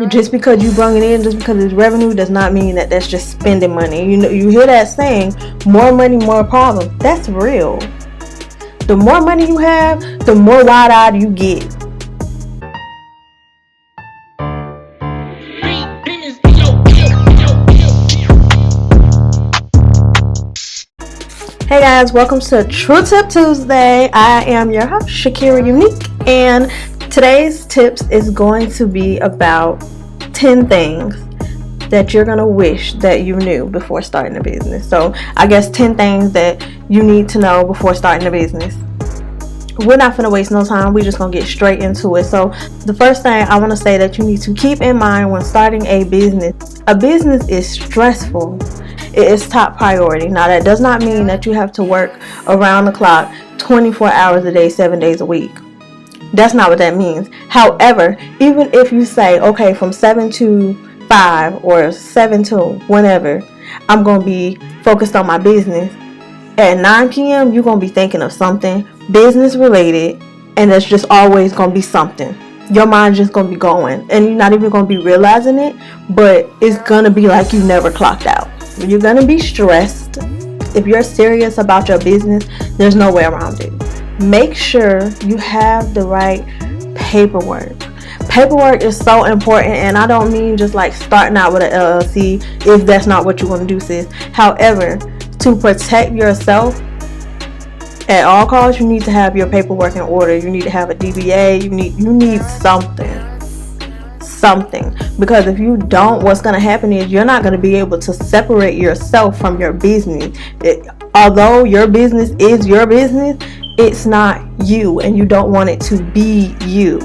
Just because you bring it in, just because it's revenue, does not mean that that's just spending money. You know, you hear that saying, more money, more problems. That's real. The more money you have, the more wide-eyed you get. Hey guys, welcome to True Tip Tuesday. I am your host, Shekira Unique, and today's tips is going to be about 10 things that you're going to wish that you knew before starting a business. So I guess 10 things that you need to know before starting a business. We're not going to waste no time. We're just going to get straight into it. So the first thing I want to say that you need to keep in mind when starting a business is stressful. It is top priority. Now that does not mean that you have to work around the clock 24 hours a day, 7 days a week. That's not what that means. However, even if you say, okay, from 7 to 5 or 7 to whenever, I'm going to be focused on my business. At 9 p.m., you're going to be thinking of something business related, and it's just always going to be something. Your mind's just going to be going, and you're not even going to be realizing it, but it's going to be like you never clocked out. You're going to be stressed. If you're serious about your business, there's no way around it. Make sure you have the right paperwork. Paperwork is so important, and I don't mean just like starting out with an LLC if that's not what you want to do, sis. However, to protect yourself at all costs, you need to have your paperwork in order. You need to have a DBA. You need something, because if you don't, what's going to happen is you're not going to be able to separate yourself from your business. Although your business is your business, it's not you, and you don't want it to be you.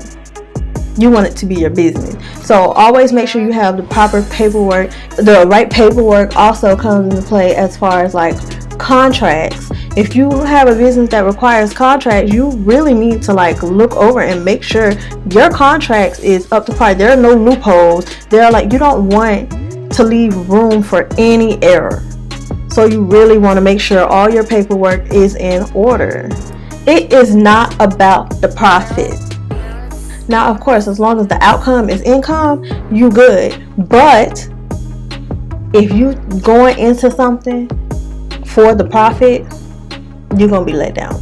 You want it to be your business. So always make sure you have the proper paperwork. The right paperwork also comes into play as far as like contracts. If you have a business that requires contracts, you really need to like look over and make sure your contracts is up to par. There are no loopholes. They're like, you don't want to leave room for any error. So you really want to make sure all your paperwork is in order. It is not about the profit. Now, of course, as long as the outcome is income, you good. But if you going into something for the profit, you're going to be let down,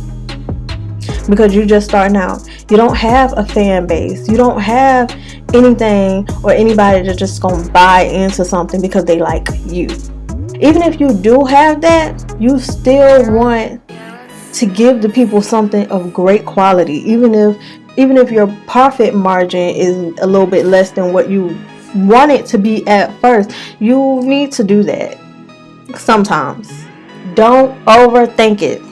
because you're just starting out. You don't have a fan base. You don't have anything or anybody that's just going to buy into something because they like you. Even if you do have that, you still want to give the people something of great quality. Even if your profit margin is a little bit less than what you want it to be at first, you need to do that sometimes. Don't overthink it.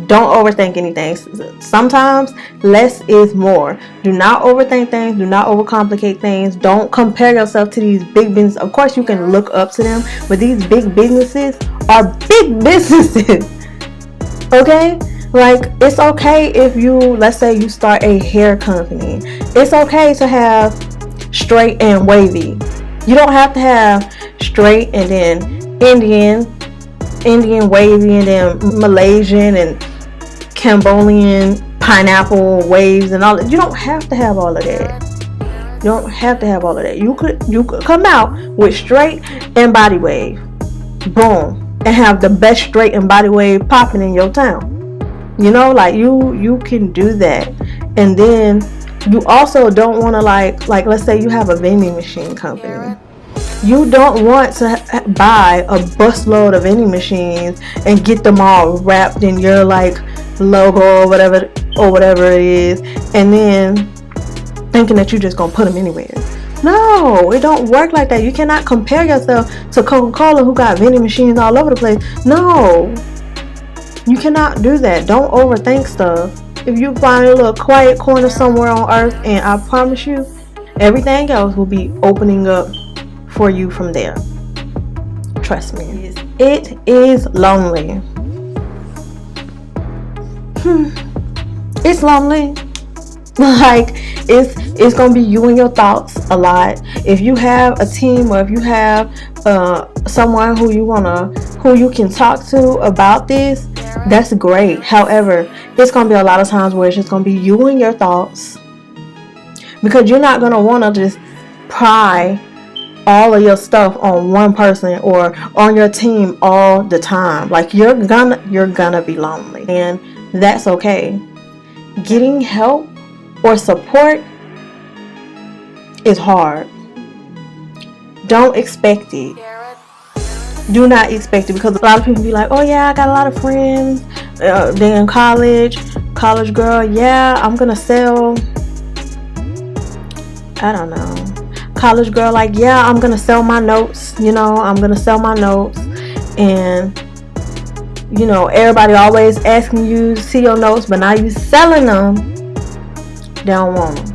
Don't overthink anything. Sometimes less is more. Do not overthink things. Do not overcomplicate things. Don't compare yourself to these big businesses. Of course, you can look up to them, but these big businesses are big businesses. Okay? Like, it's okay if let's say you start a hair company. It's okay to have straight and wavy. You don't have to have straight and then Indian wavy, and then Malaysian and Cambodian pineapple waves and all that. You don't have to have all of that. You don't have to have all of that. You could come out with straight and body wave. Boom. And have the best straight and body wave popping in your town. You know, like you can do that. And then you also don't want to like let's say you have a vending machine company. You don't want to buy a busload of vending machines and get them all wrapped in your like logo or whatever it is, and then thinking that you're just gonna put them anywhere. No, it don't work like that. You cannot compare yourself to Coca-Cola, who got vending machines all over the place. No, you cannot do that. Don't overthink stuff. If you find a little quiet corner somewhere on earth, and I promise you, everything else will be opening up for you from there. Trust me. It is lonely. It's lonely. Like, it's gonna be you and your thoughts a lot. If you have a team, or if you have someone who you can talk to about this, that's great. However, it's gonna be a lot of times where it's just gonna be you and your thoughts, because you're not gonna want to just pry all of your stuff on one person or on your team all the time. Like, you're gonna be lonely, and that's okay. Getting help or support is hard. Don't expect it. Do not expect it, because a lot of people be like, oh yeah, I got a lot of friends. They're in college girl, yeah, I'm gonna sell, I don't know, college girl, like, yeah, I'm gonna sell my notes, I'm gonna sell my notes. And everybody always asking you to see your notes, but now you selling them. They don't want them.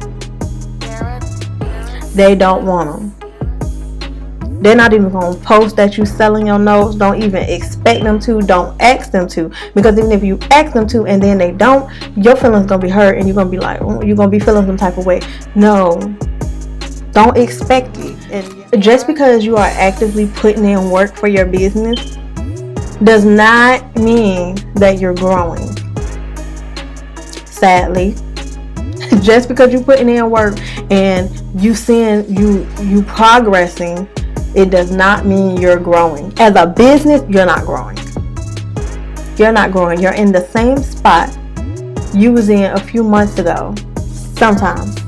They don't want them. They're not even going to post that you selling your notes. Don't even expect them to. Don't ask them to. Because even if you ask them to and then they don't, your feelings going to be hurt, and you're going to be like, you're going to be feeling some type of way. No. Don't expect it. And just because you are actively putting in work for your business does not mean that you're growing. Sadly. Just because you're putting in work and you seeing you progressing, it does not mean you're growing. As a business, you're not growing. You're not growing. You're in the same spot you was in a few months ago. Sometimes.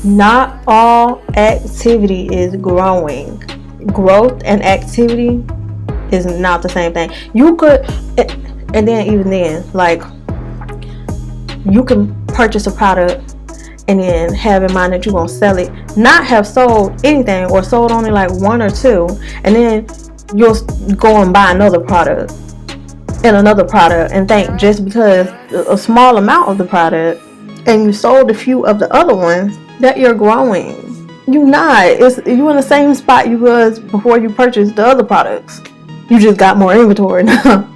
Not all activity is growing. Growth and activity is not the same thing. You could, and then even then, like, you can purchase a product and then have in mind that you're going to sell it, not have sold anything or sold only like one or two, and then you'll go and buy another product and another product and think just because a small amount of the product and you sold a few of the other ones that you're growing. You're not. You're in the same spot you was before you purchased the other products. You just got more inventory now.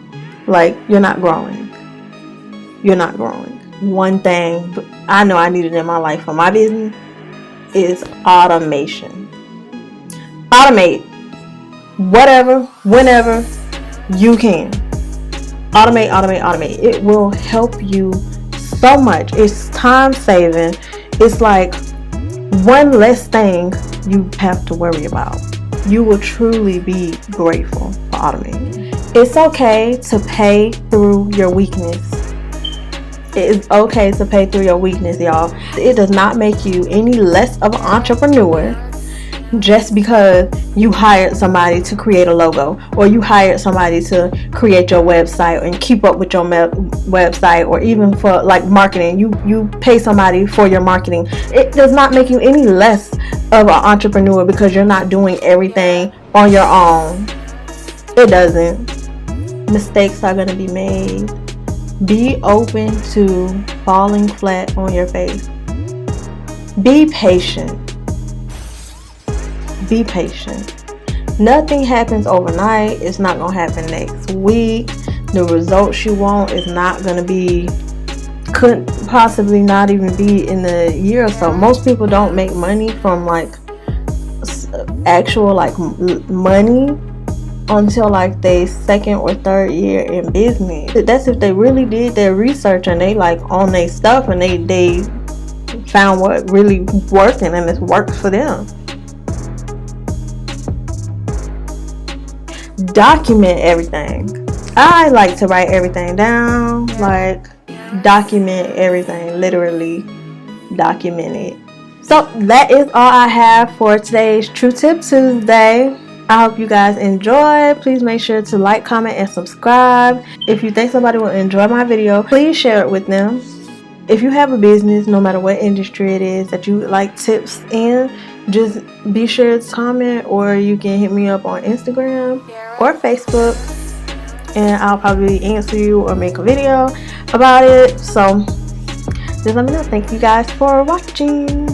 Like, you're not growing. You're not growing. One thing I know I needed in my life for my business is automation. Automate whatever, whenever you can. Automate. It will help you so much. It's time saving. It's like one less thing you have to worry about. You will truly be grateful for automating. It's okay to pay through your weakness. It is okay to pay through your weakness, y'all. It does not make you any less of an entrepreneur just because you hired somebody to create a logo, or you hired somebody to create your website and keep up with your website, or even for like marketing, you pay somebody for your marketing. It does not make you any less of an entrepreneur because you're not doing everything on your own. It doesn't. Mistakes are going to be made. Be open to falling flat on your face. Be patient. Be patient. Nothing happens overnight. It's not going to happen next week. The results you want is not going to be, could possibly not even be in a year or so. Most people don't make money from like actual like money until like their second or third year in business. That's if they really did their research and they like on their stuff and they found what really working and it works for them. Document everything. I like to write everything down, like document everything, literally document it. So that is all I have for today's True Tip Tuesday. I hope you guys enjoy. Please make sure to like, comment, and subscribe. If you think somebody will enjoy my video, please share it with them. If you have a business, no matter what industry it is that you would like tips in, just be sure to comment, or you can hit me up on Instagram or Facebook, and I'll probably answer you or make a video about it. So just let me know. Thank you guys for watching.